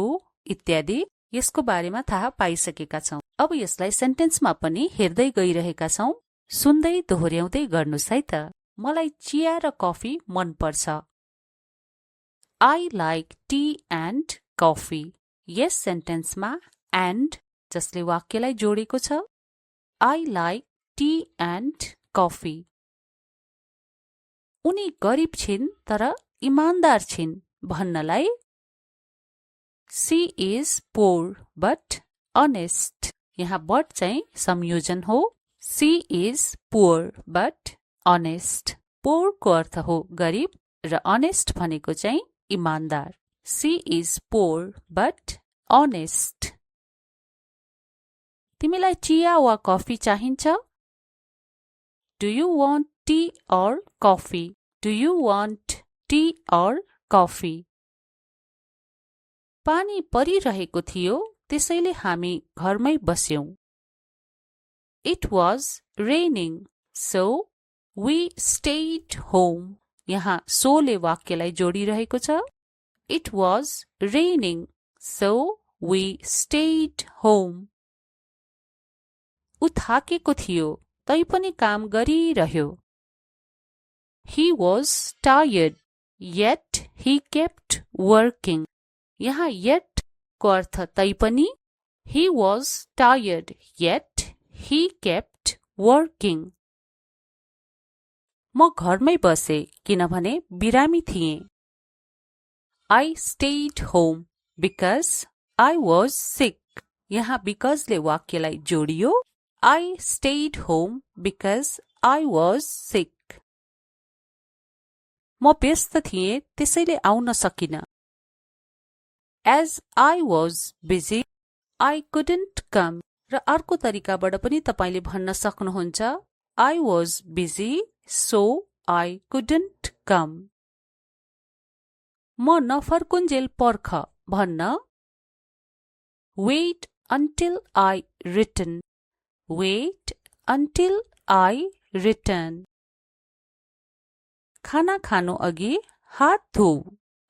इत्यादि यसको बारेमा थाहा पाइसकेका छौं. अब यसलाई सेन्टेन्समा पनि हेर्दै गइरहेका छौं. सुन्दै दोहोर्याउँदै गर्नुस् है त. मलाई चिया र कफी मन पर्छ. I like tea and coffee. Yes सेन्टेन्समा and जसले वाक्यलाई जोडेको छ. I like tea and coffee. उनी गरिब छिन् तर इमानदार छिन् भन्नलाई She is poor but honest. यहाँ but चाहिँ संयोजन हो. She is poor but honest. Poor को अर्थ हो गरिब र honest भनेको चाहिँ इमानदार. She is poor but honest. तिमीलाई चिया वा कफी चाहिन्छ? Do you want tea or coffee? Do you want tea or coffee? पानी परिरहेको थियो त्यसैले हामी घरमै बस्यौं. It was raining so we stayed home. यहाँ so ले वाक्यलाई जोडिरहेको छ. It was raining so we stayed home. उ थाकेको थियो तैपनि काम गरिरह्यो. He was tired yet he kept working. यहाँ yet को अर्थ तैपनि. He was tired yet he kept working. म घरमै बसे किनभने बिरामी थिएँ. I stayed home because I was sick. यहाँ because ले वाक्यलाई जोडियो. I stayed home because I was sick. म व्यस्त थिएँ त्यसैले आउन सकिन. As I was busy, I couldn't come. र अर्को तरिकाबाट पनि तपाईले भन्न सक्नुहुन्छ I was busy, so I couldn't come. म नफर्कुन्जेल पर्ख भन्न Wait until I return. Wait until I return. खाना खानु अघि हात धोऊ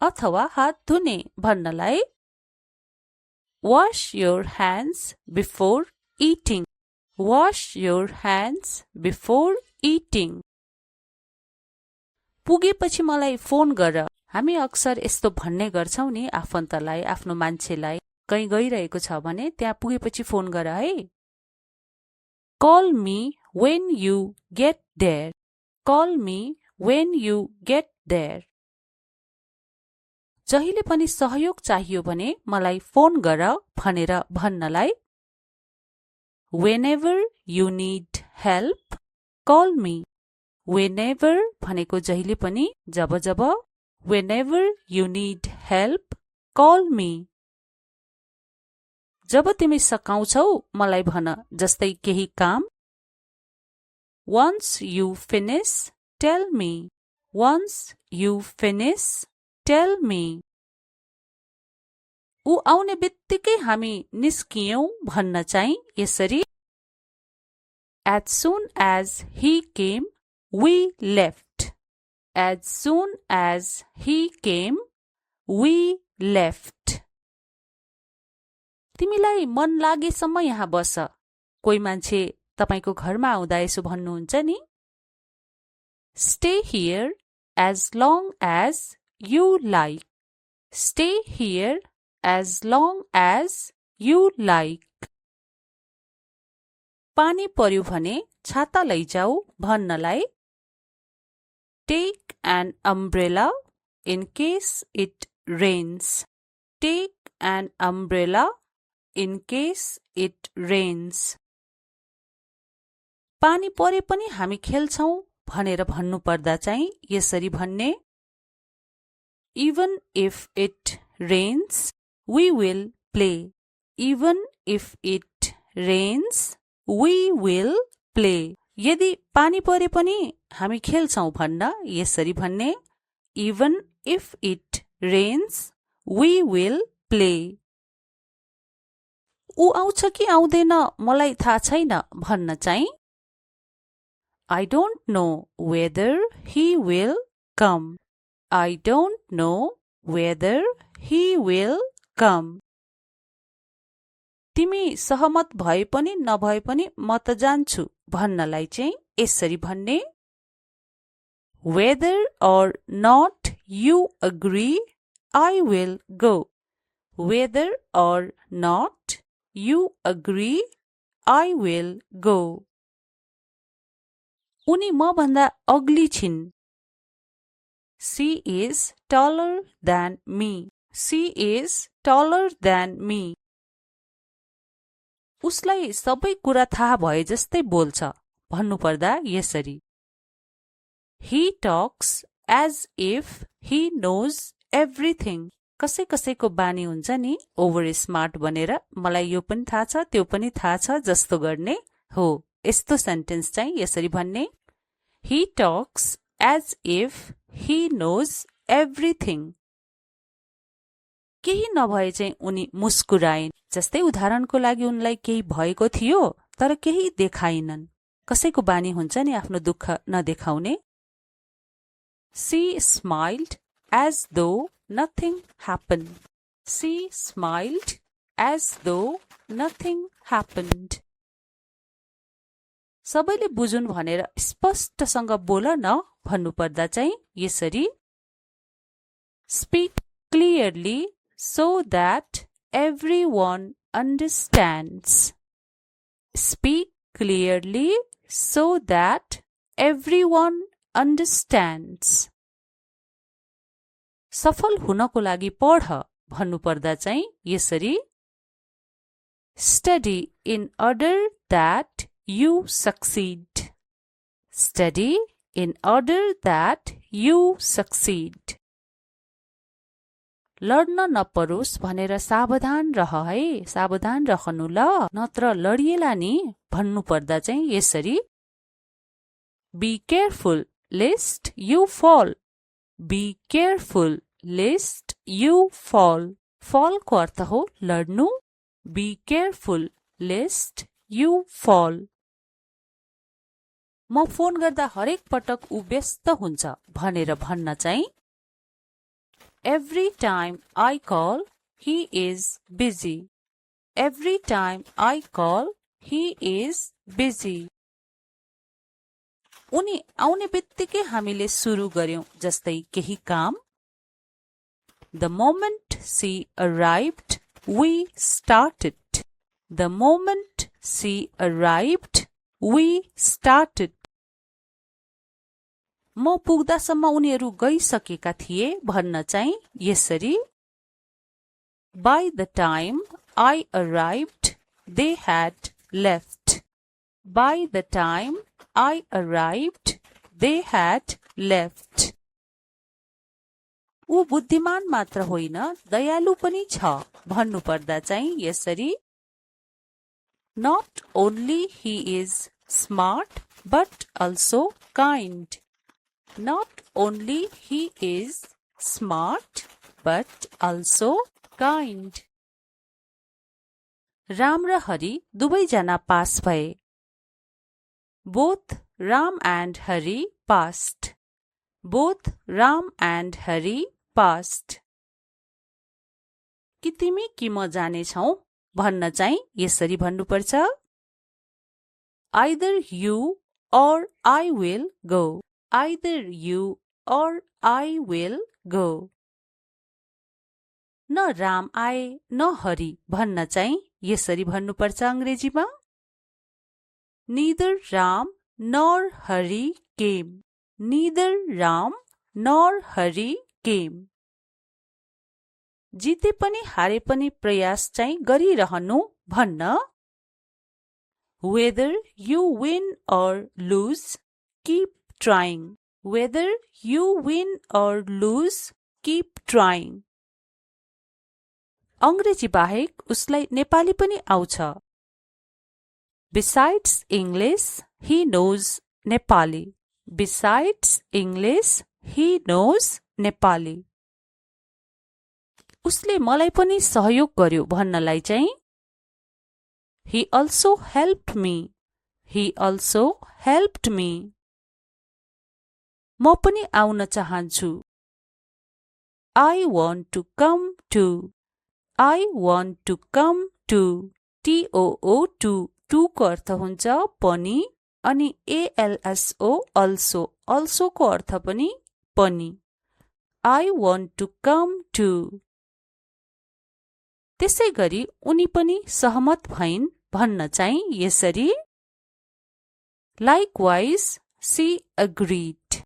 अथवा हात धुने भन्नलाई Wash your hands before eating. Wash your hands before eating. पुगेपछि मलाई फोन गर. हामी अक्सर यस्तो भन्ने गर्छौं नि आफन्तलाई, आफ्नो मान्छेलाई. कहीँ गइरहेको छ भने त्यहाँ पुगेपछि फोन गर है. Call me when you get there. Call me when you get there. जहिले पनि सहयोग चाहियो भने मलाई फोन गर भनेर भन्नलाई Whenever you need help, call me. Whenever भनेको जहिले पनि जब जब. Whenever you need help, call me. जब तिमी सकाउँछौ मलाई भन, जस्तै केही काम। Once you finish, tell me. Once you finish, tell me. ऊ आउने बित्तिकै हामी निस्कियौं भन्न चाहिँ यसरी As soon as he came, we left. As soon as he came, we left. तिमीलाई मन लागेसम्म यहाँ बस। कोही मान्छे तपाईको घरमा आउँदा यसो भन्नुहुन्छ नि। Stay here as long as you like. Stay here as long as you like. पानी पर्यो भने छाता लैजाऊ भन्नलाई Take an umbrella in case it rains. Take an umbrella in case it rains. पानी परे पनि हामी खेल्छौं भनेर भन्नु पर्दा चाहिँ यसरी भन्ने Even if it rains, we will play. Even if it rains, we will play. यदि पानी परे पनि हामी खेल्छौं भन्न यसरी भन्ने Even if it rains, we will play. ऊ आउँछ कि आउँदैन मलाई थाहा छैन भन्न चाहिँ I don't know whether he will come. I don't know whether he will come. तिमी सहमत भए पनि नभए पनि म त जान्छु भन्नलाई चाहिँ यसरी भन्ने Whether or not you agree, I will go. Whether or not you agree, I will go. उनी म भन्दा अग्ली छिन्। She is taller than me. She is taller than me. उसलाई सबै कुरा थाहा भए जस्तै बोल्छ भन्नुपर्दा यसरी He talks as if he knows everything. कसैको बानी हुन्छ नि ओभर स्मार्ट बनेर मलाई यो पनि थाहा छ त्यो पनि थाहा छ जस्तो गर्ने हो। यस्तो सेन्टेन्स चाहिँ यसरी भन्ने He talks as if he knows everything. केही नभए चाहिँ उनी मुस्कुराइन्। जस्तै उदाहरणको लागि उनलाई केही भएको थियो तर केही देखाइनन्। कसैको बानी हुन्छ नि आफ्नो दुःख नदेखाउने। She smiled as though nothing happened. She smiled as though nothing happened. सबैले बुझुन् भनेर स्पष्टसँग बोल न भन्नुपर्दा चाहिँ यसरी Speak clearly so that everyone understands. Speak clearly so that everyone understands. सफल हुनको लागि पढ भन्नुपर्दा चाहिँ यसरी Study in order that you succeed. Study in order that you succeed. लड्न नपरोस् भनेर सावधान रह है, सावधान रहनु ल, नत्र लडिएला नि भन्नुपर्दा चाहिँ यसरी Be careful lest you fall. Be careful lest you fall. Fall को अर्थ हो लड्नु। Be careful lest you fall. म फोन गर्दा हरेक पटक ऊ व्यस्त हुन्छ भनेर भन्न चाहिँ Every time I call, he is busy. Every time I call, he is busy. उनी आउने बित्तिकै हामीले सुरु गर्यौं जस्तै केही काम The moment she arrived, we started. The moment she arrived, we started. म पुग्दासम्म उनीहरू गइसकेका थिए भन्न चाहिँ यसरी By the time I arrived, they had left. By the time I arrived, they had left. ऊ बुद्धिमान मात्र होइन दयालु पनि छ भन्नुपर्दा चाहिँ यसरी Not only he is smart, but also kind. Not only he is smart, but also kind. Ram र हरि दुवैजना पास भए. Both Ram and Hari passed. Both Ram and Hari passed. कि तिमी कि म जानेछौ भन्न चाहिँ यसरी भन्नुपर्छ. Either you or I will go. Either you or I will go. न राम आए न हरि भन्न चाहिँ यसरी भन्नुपर्छ अंग्रेजीमा. Neither Ram nor Hari came. Neither Ram nor Hari came. जिते पनि हारे पनि प्रयास चाहिँ गरिरहनु भन्न. Whether you win or lose, keep trying. Whether you win or lose, keep trying. अंग्रेजी बाहेक उसलाई नेपाली पनि आउँछ. Besides English, he knows Nepali. Besides English, he knows Nepali. उसले मलाई पनि सहयोग गर्यो भन्नलाई चाहिँ He also helped me. He also helped me. म पनि आउन चाहन्छु. I want to come too. I want to come too. TOO to को अर्थ हुन्छ पनि अनि ALSO also को अर्थ पनि पनि. I want to come too. त्यसै गरी उनी पनि सहमत भइन् भन्न चाहिँ यसरी Likewise she agreed.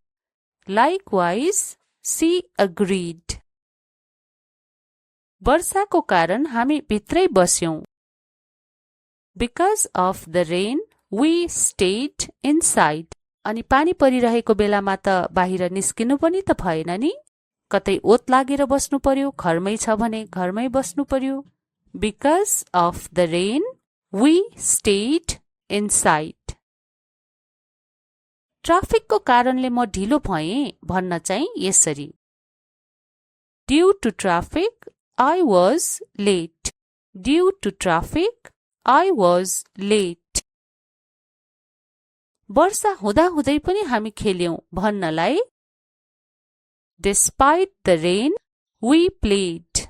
Likewise she agreed. वर्षाको कारण हामी भित्रै बस्यौं. Because of the rain, we stayed inside. अनि पानी परिरहेको बेलामा त बाहिर निस्किनु पनि त भएन नि. कतै ओत लागेर बस्नु पर्यो, घरमै छ भने घरमै बस्नु पर्यो. Because of the rain, we stayed inside. ट्राफिकको कारणले म ढिलो भएँ भन्न चाहिँ यसरी Due to traffic, I was late. Due to traffic, I was late. वर्षा हुँदाहुँदै पनि हामी खेल्यौं भन्नलाई Despite the rain, we played.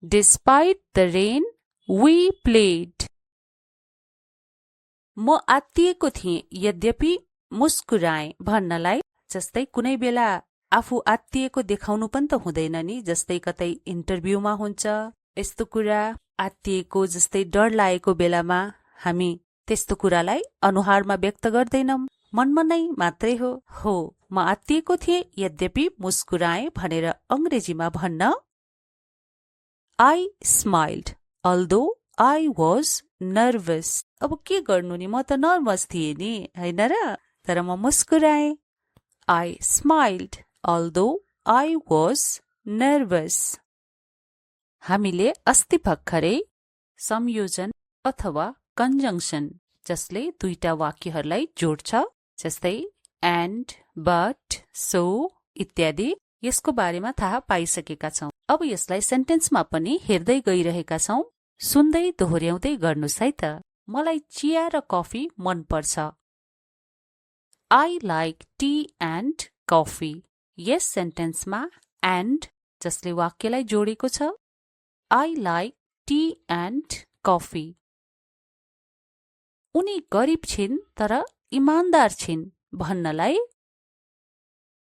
Despite the rain, we played. म आत्तिएको थिएँ यद्यपि मुस्कुराएँ भन्नलाई जस्तै कुनै बेला आफू आत्तिएको देखाउनु पनि त हुँदैन नि. जस्तै कतै इन्टरभ्यूमा हुन्छ यस्तो कुरा आत्तिएको जस्तै डर लागेको बेलामा हामी त्यस्तो कुरालाई अनुहारमा व्यक्त गर्दैनौं, मनमा नै मात्रै हो. म आत्तिएको थिएँ यद्यपि मुस्कुराएँ भनेर अंग्रेजीमा भन्न I smiled although I was nervous. अब के गर्नु नि, म त नर्भस थिएँ नि हैन र, तर म मुस्कुराएँ. I smiled although I was nervous. हामीले अस्ति भर्खरै संयोजन अथवा कन्जङ्सन जसले दुईटा वाक्यहरूलाई जोड्छ जस्तै and, but, so इत्यादि यसको बारेमा थाहा पाइसकेका छौं. अब यसलाई सेन्टेन्समा पनि हेर्दै गइरहेका छौं. सुन्दै दोहोर्याउँदै गर्नुस् है त. मलाई चिया र कफी मन पर्छ. I like tea and coffee. Yes सेन्टेन्समा and जसले वाक्यलाई जोडेको छ. I like tea and coffee. उनी गरिब छिन् तर इमानदार छिन् भन्नलाई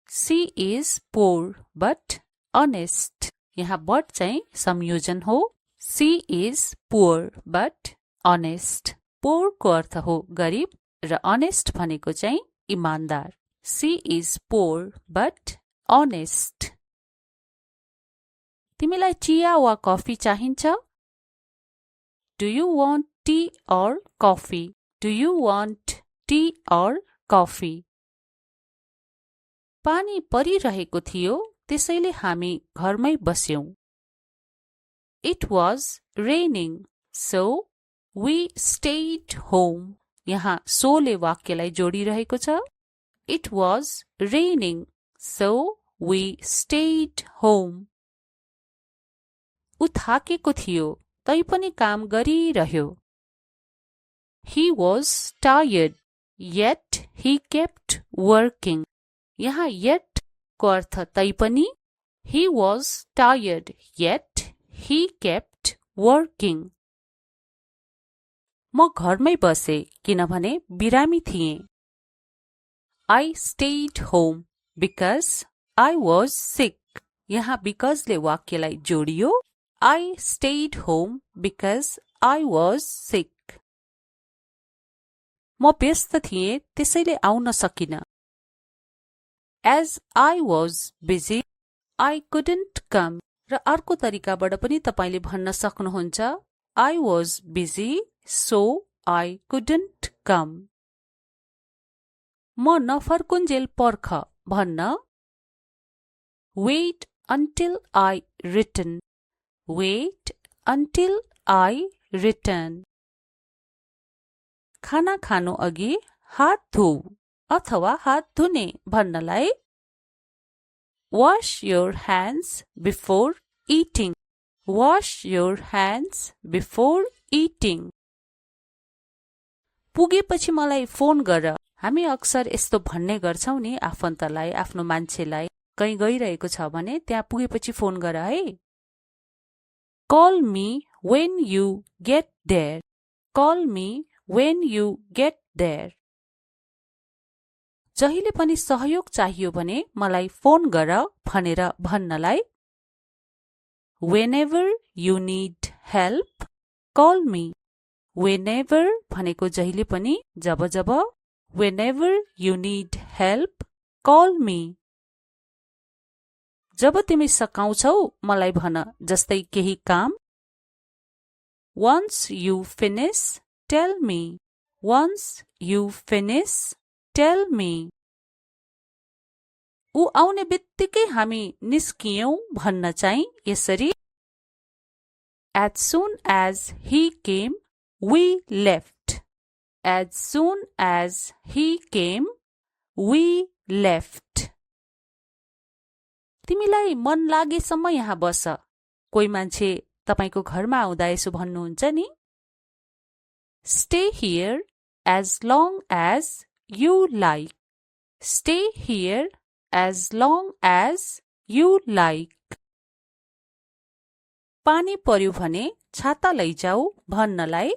She is poor but honest. यहाँ but चाहिँ संयोजन हो. She is poor but honest. Poor को अर्थ हो गरिब र honest भनेको चाहिँ इमानदार. She is poor but honest. तिमीलाई चिया वा कफी चाहिन्छ? Do you want tea or coffee? Do you want tea or coffee? पानी परिरहेको थियो त्यसैले हामी घरमै बस्यौं. It was raining, so We stayed home. यहाँ सोले वाक्यलाई जोडिरहेको छ. It was raining, so we stayed home. ऊ थाकेको थियो, तैपनि काम गरिरह्यो. He was tired, yet he kept working. यहाँ yet को अर्थ तैपनि. He was tired, yet he kept working. म घरमै बसे किनभने बिरामी थिएँ. I stayed home because I was sick. यहाँ because ले वाक्यलाई जोडियो. I stayed home because I was sick. म व्यस्त थिएँ त्यसैले आउन सकिन. As I was busy, I couldn't come. र अर्को तरिकाबाट पनि तपाईले भन्न सक्नुहुन्छ. I was busy, so I couldn't come. म नफर्कुन्जेल पर्ख भन्न. Wait until I return. Wait until I return. खाना खानु अघि हात धोऊ अथवा हात धुने भन्नलाई Wash your hands before eating. Wash your hands before eating. पुगेपछि मलाई फोन गर. हामी अक्सर यस्तो भन्ने गर्छौं नि आफन्तलाई, आफ्नो मान्छेलाई. कहीँ गइरहेको छ भने त्यहाँ पुगेपछि फोन गर है. Call me when you get there. Call me when you get there. जहिले पनि सहयोग चाहियो भने मलाई फोन गर भनेर भन्नलाई Whenever you need help, call me. Whenever भनेको जहिले पनि, जब जब. Whenever you need help, call me. जब तिमी सकाउँछौ मलाई भन, जस्तै केही काम. Once you finish, tell me. Once you finish, tell me. ऊ आउने बित्तिकै हामी निस्कियौं भन्न चाहिँ यसरी. As soon as he came, we left. As soon as he came, we left. तिमीलाई मन लागेसम्म यहाँ बस. कोही मान्छे तपाईको घरमा आउँदा यसो भन्नुहुन्छ नि. Stay here as long as you like. Stay here as long as you like. पानी पर्यो भने छाता लैजाऊ भन्नलाई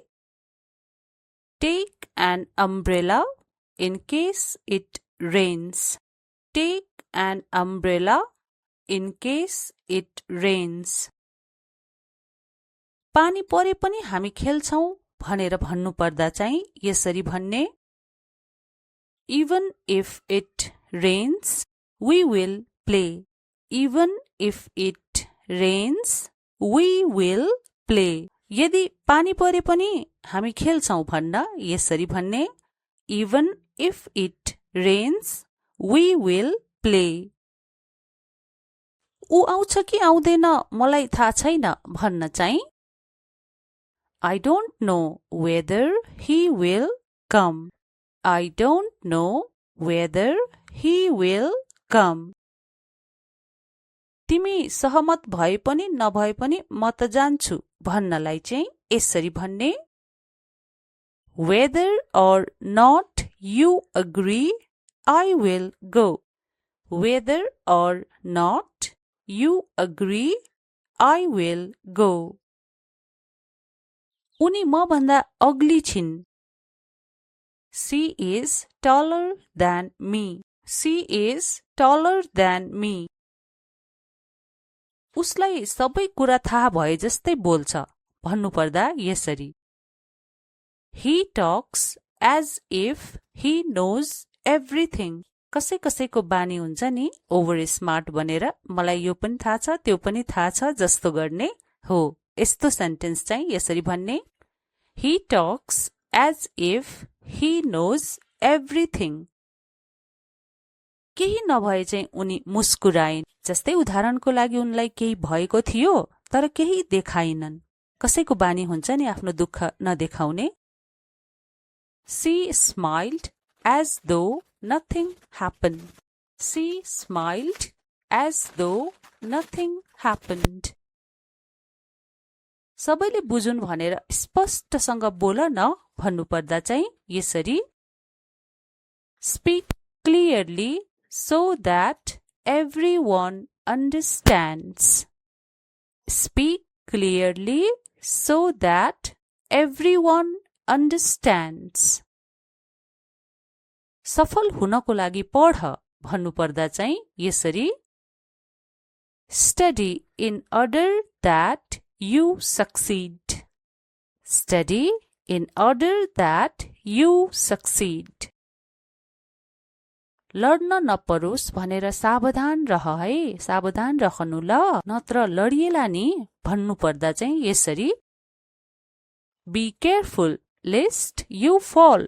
Take an umbrella in case it rains. Take an umbrella in case it rains. पानी परे पनि हामी खेल्छौं भनेर भन्नु पर्दा चाहिँ यसरी भन्ने Even if it rains, we will play. Even if it rains, we will play. यदि पानी परे पनि हामी खेल्छौं भन्न यसरी भन्ने Even if it rains, we will play. ऊ आउँछ कि आउँदैन मलाई थाहा छैन भन्न चाहिँ I don't know whether he will come. I don't know whether he will come. तिमी सहमत भए पनि नभए पनि म त जान्छु भन्नलाई चाहिँ यसरी भन्ने Whether or not you agree, I will go. Whether or not you agree, I will go. उनी म भन्दा अग्ली छिन्. She is taller than me. She is taller than me. उसलाई सबै कुरा थाहा भए जस्तै बोल्छ भन्नुपर्दा यसरी He talks as if he knows everything. कसै कसैको बानी हुन्छ नि ओभर स्मार्ट बनेर मलाई यो पनि थाहा छ त्यो पनि थाहा छ जस्तो गर्ने हो. यस्तो सेन्टेन्स चाहिँ यसरी भन्ने He talks as if he knows everything. केही नभए चाहिँ उनी मुस्कुराइन्. जस्तै उदाहरणको लागि उनलाई केही भएको थियो तर केही देखाइनन्. कसैको बानी हुन्छ नि आफ्नो दुःख नदेखाउने। She smiled as though nothing happened. She smiled as though nothing happened. सबैले बुझुन् भनेर स्पष्टसँग बोल न भन्नुपर्दा चाहिँ यसरी Speak clearly so that everyone understands. Speak clearly so that everyone understands. सफल हुनको लागि पढ भन्नुपर्दा चाहिँ यसरी Study in order that you succeed. Study in order that you succeed. लड्न नपरोस् भनेर सावधान रह है, सावधान रहनु ल, नत्र लडिएला नि भन्नुपर्दा चाहिँ यसरी Be careful lest you fall.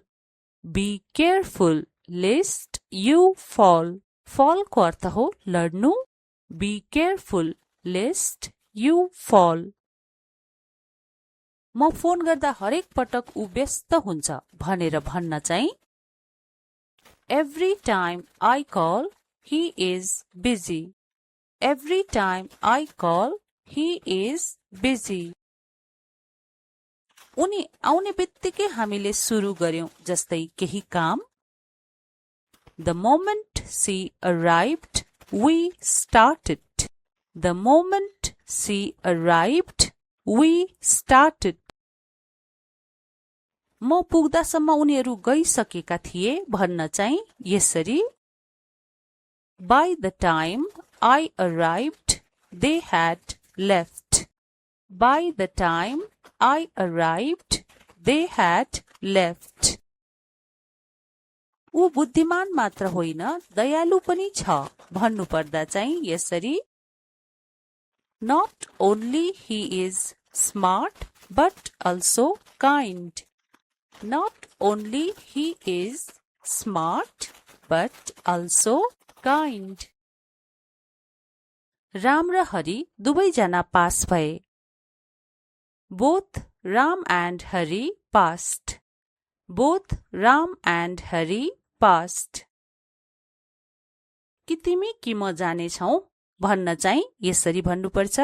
Be careful lest you fall. Fall को अर्थ हो लड्नु. Be careful lest you fall. म फोन गर्दा हरेक पटक उ व्यस्त हुन्छ भनेर भन्न चाहिँ Every time I call, he is busy. Every time I call, he is busy. उनी आउने बित्तिकै हामीले सुरु गर्यौं जस्तै केही काम The moment she arrived, we started. The moment she arrived, we started. म पुग्दासम्म उनीहरू गइसकेका थिए भन्न चाहिँ यसरी By the time I arrived, they had left. By the time I arrived, they had left. ऊ बुद्धिमान मात्र होइन दयालु पनि छ भन्नुपर्दा चाहिँ यसरी Not only he is smart but also kind. Not only he is smart but also kind. Ram र हरि दुवैजना पास भए. Both Ram and Hari passed. Both Ram and Hari passed. कि तिमी कि म जानेछौ भन्न चाहिँ यसरी भन्नुपर्छ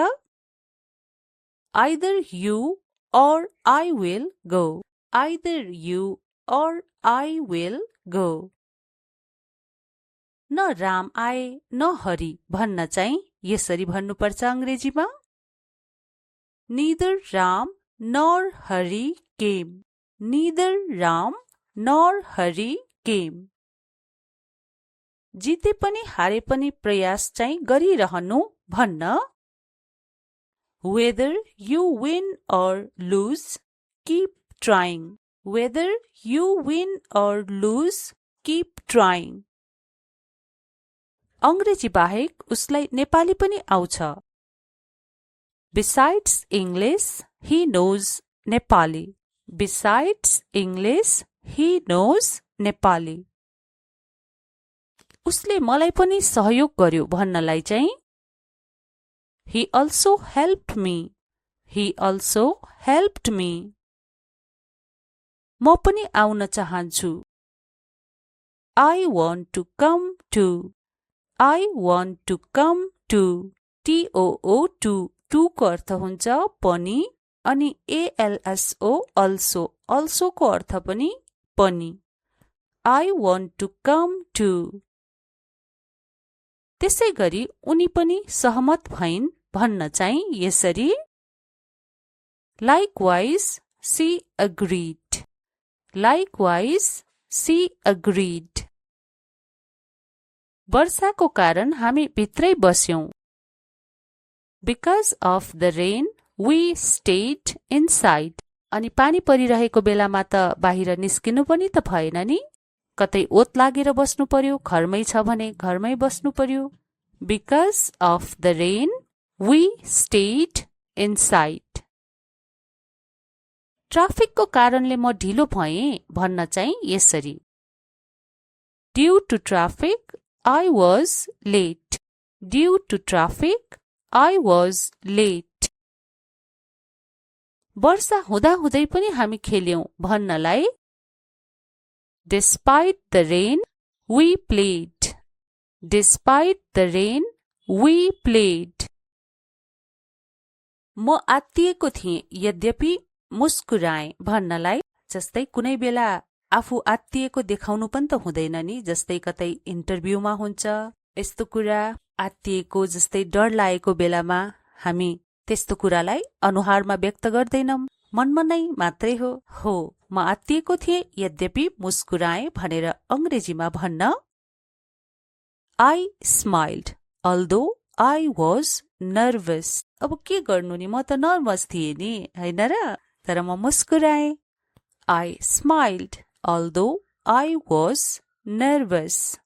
Either you or I will go. Either you or I will go. न राम आए न हरि भन्न चाहिँ यसरी भन्नुपर्छ अंग्रेजीमा Neither Ram nor Hari came. Neither Ram nor Hari came. जिते पनि हारे पनि प्रयास चाहिँ गरिरहनु भन्न Whether you win or lose, keep trying. Whether you win or lose, keep trying. अंग्रेजी बाहेक उसलाई नेपाली पनि आउँछ. Besides English, he knows Nepali. Besides English, he knows Nepali. उसले मलाई पनि सहयोग गर्यो भन्नलाई चाहिँ He also helped me. He also helped me. म पनि आउन चाहन्छु. I want to come too. I want to come too. TOO to को अर्थ हुन्छ पनि अनि ALSO also को अर्थ पनि पनि. I want to come too. त्यसै गरी उनी पनि सहमत भइन् भन्न चाहिँ यसरी Likewise, she agreed. Likewise, she agreed. वर्षाको कारण हामी भित्रै बस्यौं. Because of the rain, we stayed inside. अनि पानी परिरहेको बेलामा त बाहिर निस्किनु पनि त भएन नि. कतै ओत लागेर बस्नु पर्यो, घरमै छ भने घरमै बस्नु पर्यो. Because of the rain, we stayed inside. ट्राफिकको कारणले म ढिलो भएँ भन्न चाहिँ यसरी Due to traffic, I was late. Due to traffic, I was late. वर्षा हुँदाहुँदै पनि हामी खेल्यौं भन्नलाई Despite the rain, we played. Despite the rain, we played. म आत्तिएको थिएँ यद्यपि मुस्कुराएँ भन्नलाई जस्तै कुनै बेला आफू आत्तिएको देखाउनु पनि त हुँदैन नि, जस्तै कतै इन्टरभ्यूमा हुन्छ यस्तो कुरा आत्तिएको जस्तै डर लागेको बेलामा हामी त्यस्तो कुरालाई अनुहारमा व्यक्त गर्दैनौं, मनमा नै मात्रै हो। म आत्तिएको थिएँ यद्यपि मुस्कुराएँ भनेर अंग्रेजीमा भन्न I smiled although I was nervous. अब के गर्नु नि, म त नर्भस थिएँ नि, हैन र, तर म मुस्कुराएँ। I smiled although I was nervous.